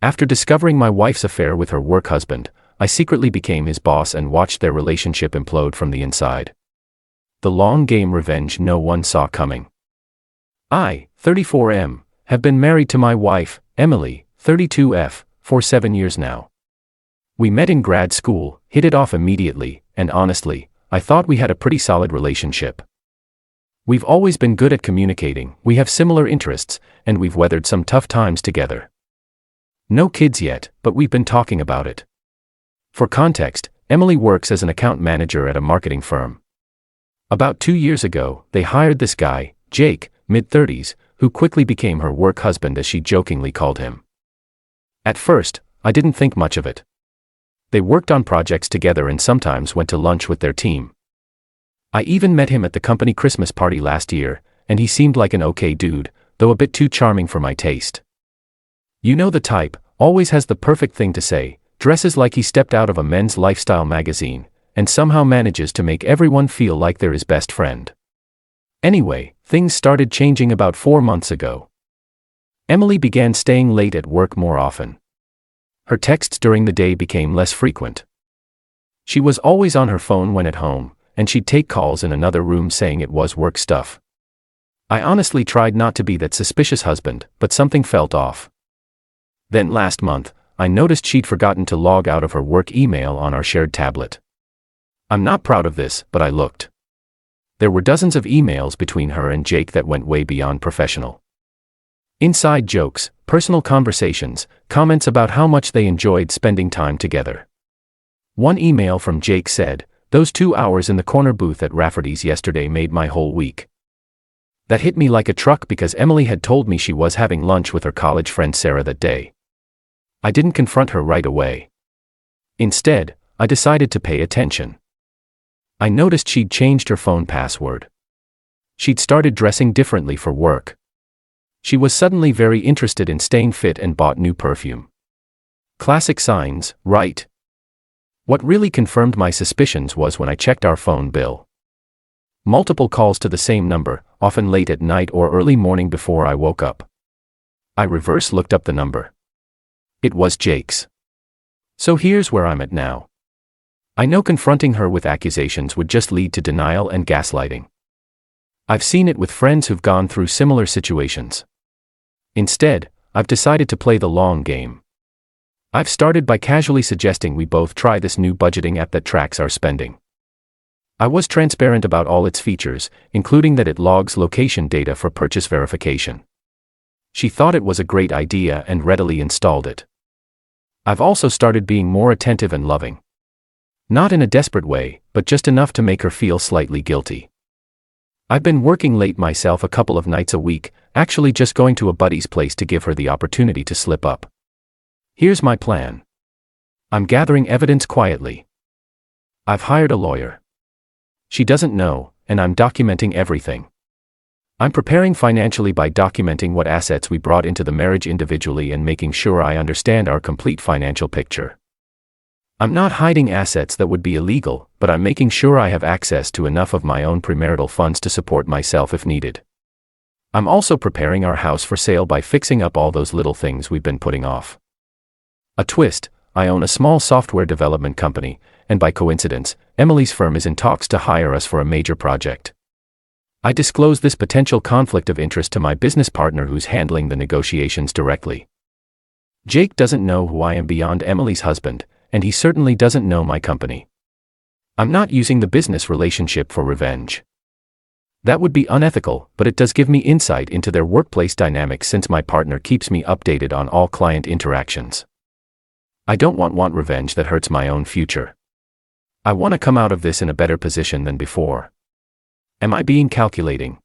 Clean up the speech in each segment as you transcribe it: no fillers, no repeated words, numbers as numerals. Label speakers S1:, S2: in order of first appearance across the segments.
S1: After discovering my wife's affair with her work husband, I secretly became his boss and watched their relationship implode from the inside. The long game revenge no one saw coming. I, 34M, have been married to my wife, Emily, 32F, for 7 years now. We met in grad school, hit it off immediately, and honestly, I thought we had a pretty solid relationship. We've always been good at communicating, we have similar interests, and we've weathered some tough times together. No kids yet, but we've been talking about it. For context, Emily works as an account manager at a marketing firm. About 2 years ago, they hired this guy, Jake, mid-30s, who quickly became her work husband as she jokingly called him. At first, I didn't think much of it. They worked on projects together and sometimes went to lunch with their team. I even met him at the company Christmas party last year, and he seemed like an okay dude, though a bit too charming for my taste. You know the type, always has the perfect thing to say, dresses like he stepped out of a men's lifestyle magazine, and somehow manages to make everyone feel like they're his best friend. Anyway, things started changing about 4 months ago. Emily began staying late at work more often. Her texts during the day became less frequent. She was always on her phone when at home, and she'd take calls in another room saying it was work stuff. I honestly tried not to be that suspicious husband, but something felt off. Then last month, I noticed she'd forgotten to log out of her work email on our shared tablet. I'm not proud of this, but I looked. There were dozens of emails between her and Jake that went way beyond professional. Inside jokes, personal conversations, comments about how much they enjoyed spending time together. One email from Jake said, "Those 2 hours in the corner booth at Rafferty's yesterday made my whole week." That hit me like a truck because Emily had told me she was having lunch with her college friend Sarah that day. I didn't confront her right away. Instead, I decided to pay attention. I noticed she'd changed her phone password. She'd started dressing differently for work. She was suddenly very interested in staying fit and bought new perfume. Classic signs, right? What really confirmed my suspicions was when I checked our phone bill. Multiple calls to the same number, often late at night or early morning before I woke up. I reverse looked up the number. It was Jake's. So here's where I'm at now. I know confronting her with accusations would just lead to denial and gaslighting. I've seen it with friends who've gone through similar situations. Instead, I've decided to play the long game. I've started by casually suggesting we both try this new budgeting app that tracks our spending. I was transparent about all its features, including that it logs location data for purchase verification. She thought it was a great idea and readily installed it. I've also started being more attentive and loving. Not in a desperate way, but just enough to make her feel slightly guilty. I've been working late myself a couple of nights a week, actually just going to a buddy's place to give her the opportunity to slip up. Here's my plan. I'm gathering evidence quietly. I've hired a lawyer. She doesn't know, and I'm documenting everything. I'm preparing financially by documenting what assets we brought into the marriage individually and making sure I understand our complete financial picture. I'm not hiding assets that would be illegal, but I'm making sure I have access to enough of my own premarital funds to support myself if needed. I'm also preparing our house for sale by fixing up all those little things we've been putting off. A twist, I own a small software development company, and by coincidence, Emily's firm is in talks to hire us for a major project. I disclose this potential conflict of interest to my business partner who's handling the negotiations directly. Jake doesn't know who I am beyond Emily's husband, and he certainly doesn't know my company. I'm not using the business relationship for revenge. That would be unethical, but it does give me insight into their workplace dynamics since my partner keeps me updated on all client interactions. I don't want revenge that hurts my own future. I want to come out of this in a better position than before. Am I being calculating?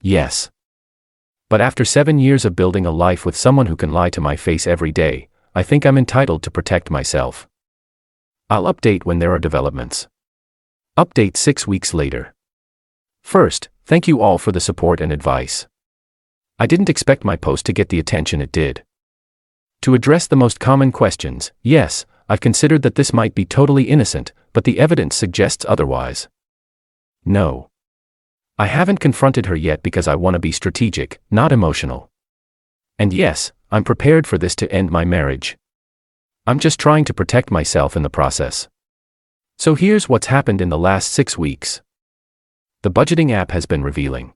S1: Yes. But after 7 years of building a life with someone who can lie to my face every day, I think I'm entitled to protect myself. I'll update when there are developments. Update 6 weeks later. First, thank you all for the support and advice. I didn't expect my post to get the attention it did. To address the most common questions, yes, I've considered that this might be totally innocent, but the evidence suggests otherwise. No. I haven't confronted her yet because I want to be strategic, not emotional. And yes, I'm prepared for this to end my marriage. I'm just trying to protect myself in the process. So here's what's happened in the last 6 weeks. The budgeting app has been revealing.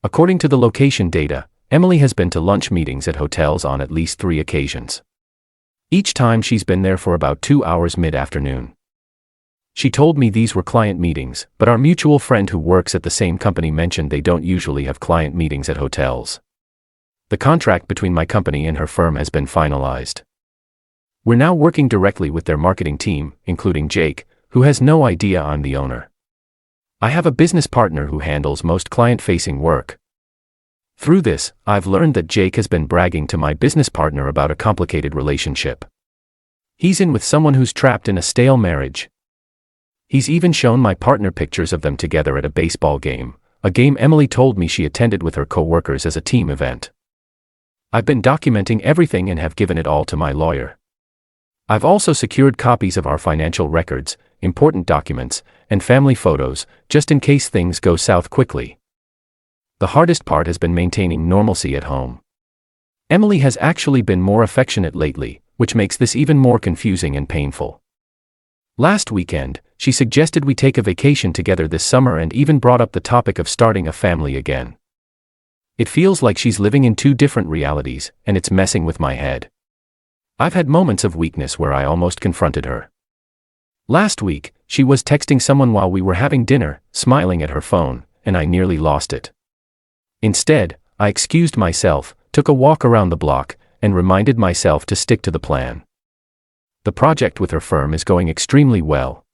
S1: According to the location data, Emily has been to lunch meetings at hotels on at least 3 occasions. Each time she's been there for about 2 hours mid-afternoon. She told me these were client meetings, but our mutual friend who works at the same company mentioned they don't usually have client meetings at hotels. The contract between my company and her firm has been finalized. We're now working directly with their marketing team, including Jake, who has no idea I'm the owner. I have a business partner who handles most client-facing work. Through this, I've learned that Jake has been bragging to my business partner about a complicated relationship. He's in with someone who's trapped in a stale marriage. He's even shown my partner pictures of them together at a baseball game, a game Emily told me she attended with her co-workers as a team event. I've been documenting everything and have given it all to my lawyer. I've also secured copies of our financial records, important documents, and family photos, just in case things go south quickly. The hardest part has been maintaining normalcy at home. Emily has actually been more affectionate lately, which makes this even more confusing and painful. Last weekend, she suggested we take a vacation together this summer and even brought up the topic of starting a family again. It feels like she's living in 2 different realities, and it's messing with my head. I've had moments of weakness where I almost confronted her. Last week, she was texting someone while we were having dinner, smiling at her phone, and I nearly lost it. Instead, I excused myself, took a walk around the block, and reminded myself to stick to the plan. The project with her firm is going extremely well.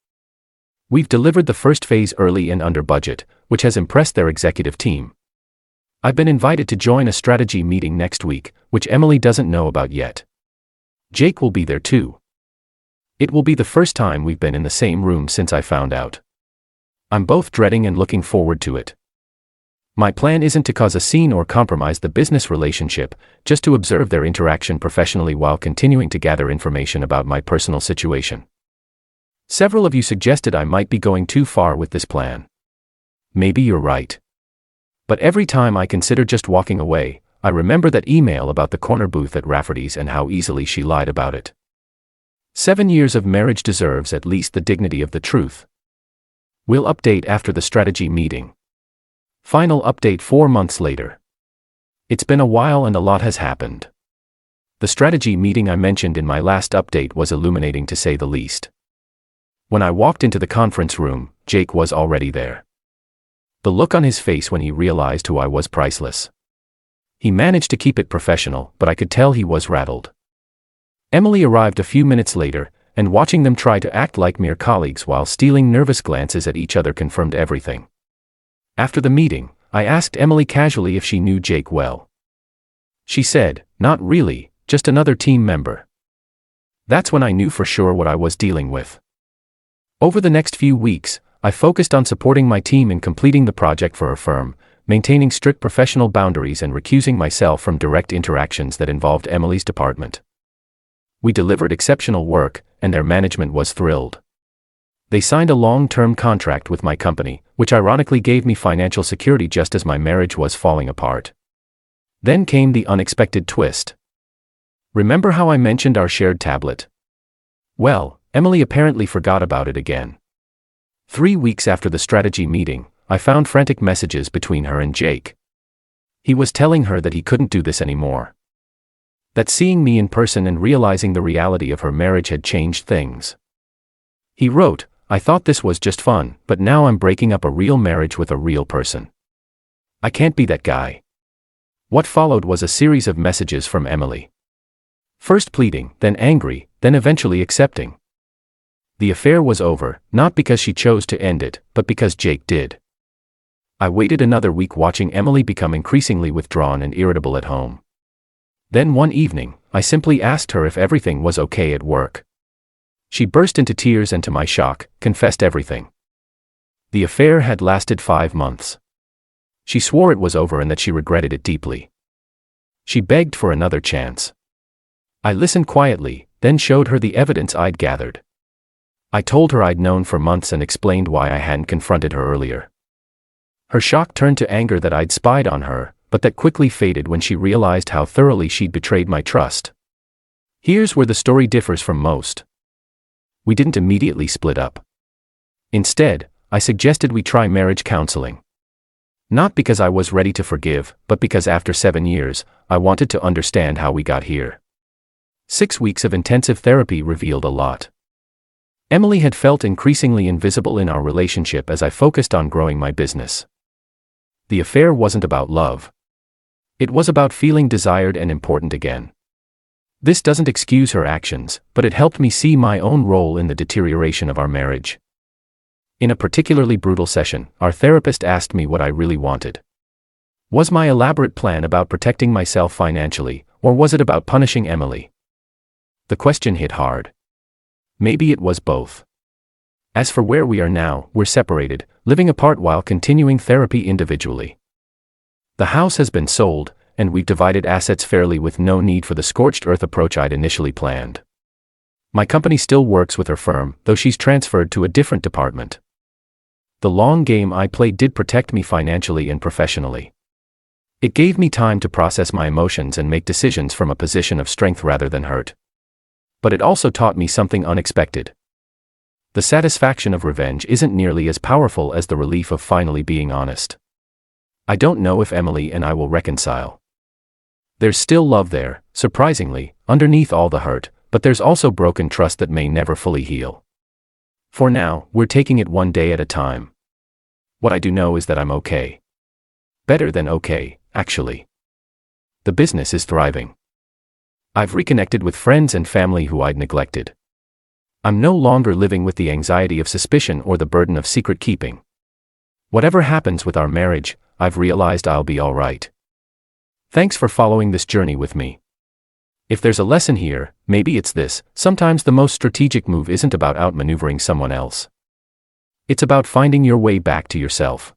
S1: We've delivered the first phase early and under budget, which has impressed their executive team. I've been invited to join a strategy meeting next week, which Emily doesn't know about yet. Jake will be there too. It will be the first time we've been in the same room since I found out. I'm both dreading and looking forward to it. My plan isn't to cause a scene or compromise the business relationship, just to observe their interaction professionally while continuing to gather information about my personal situation. Several of you suggested I might be going too far with this plan. Maybe you're right. But every time I consider just walking away, I remember that email about the corner booth at Rafferty's and how easily she lied about it. 7 years of marriage deserves at least the dignity of the truth. We'll update after the strategy meeting. Final update 4 months later. It's been a while and a lot has happened. The strategy meeting I mentioned in my last update was illuminating to say the least. When I walked into the conference room, Jake was already there. The look on his face when he realized who I was priceless. He managed to keep it professional, but I could tell he was rattled. Emily arrived a few minutes later, and watching them try to act like mere colleagues while stealing nervous glances at each other confirmed everything. After the meeting, I asked Emily casually if she knew Jake well. She said, "Not really, just another team member." That's when I knew for sure what I was dealing with. Over the next few weeks, I focused on supporting my team in completing the project for her firm, maintaining strict professional boundaries and recusing myself from direct interactions that involved Emily's department. We delivered exceptional work, and their management was thrilled. They signed a long-term contract with my company, which ironically gave me financial security just as my marriage was falling apart. Then came the unexpected twist. Remember how I mentioned our shared tablet? Well, Emily apparently forgot about it again. 3 weeks after the strategy meeting, I found frantic messages between her and Jake. He was telling her that he couldn't do this anymore. That seeing me in person and realizing the reality of her marriage had changed things. He wrote, "I thought this was just fun, but now I'm breaking up a real marriage with a real person. I can't be that guy." What followed was a series of messages from Emily. First pleading, then angry, then eventually accepting. The affair was over, not because she chose to end it, but because Jake did. I waited another week watching Emily become increasingly withdrawn and irritable at home. Then one evening, I simply asked her if everything was okay at work. She burst into tears and to my shock, confessed everything. The affair had lasted 5 months. She swore it was over and that she regretted it deeply. She begged for another chance. I listened quietly, then showed her the evidence I'd gathered. I told her I'd known for months and explained why I hadn't confronted her earlier. Her shock turned to anger that I'd spied on her, but but that quickly faded when she realized how thoroughly she'd betrayed my trust. Here's where the story differs from most. We didn't immediately split up. Instead, I suggested we try marriage counseling. Not because I was ready to forgive, but because after 7 years, I wanted to understand how we got here. 6 weeks of intensive therapy revealed a lot. Emily had felt increasingly invisible in our relationship as I focused on growing my business. The affair wasn't about love. It was about feeling desired and important again. This doesn't excuse her actions, but it helped me see my own role in the deterioration of our marriage. In a particularly brutal session, our therapist asked me what I really wanted. Was my elaborate plan about protecting myself financially, or was it about punishing Emily? The question hit hard. Maybe it was both. As for where we are now, we're separated, living apart while continuing therapy individually. The house has been sold, and we've divided assets fairly with no need for the scorched earth approach I'd initially planned. My company still works with her firm, though she's transferred to a different department. The long game I played did protect me financially and professionally. It gave me time to process my emotions and make decisions from a position of strength rather than hurt. But it also taught me something unexpected. The satisfaction of revenge isn't nearly as powerful as the relief of finally being honest. I don't know if Emily and I will reconcile. There's still love there, surprisingly, underneath all the hurt, but there's also broken trust that may never fully heal. For now, we're taking it one day at a time. What I do know is that I'm okay. Better than okay, actually. The business is thriving. I've reconnected with friends and family who I'd neglected. I'm no longer living with the anxiety of suspicion or the burden of secret keeping. Whatever happens with our marriage, I've realized I'll be all right. Thanks for following this journey with me. If there's a lesson here, maybe it's this: sometimes the most strategic move isn't about outmaneuvering someone else. It's about finding your way back to yourself.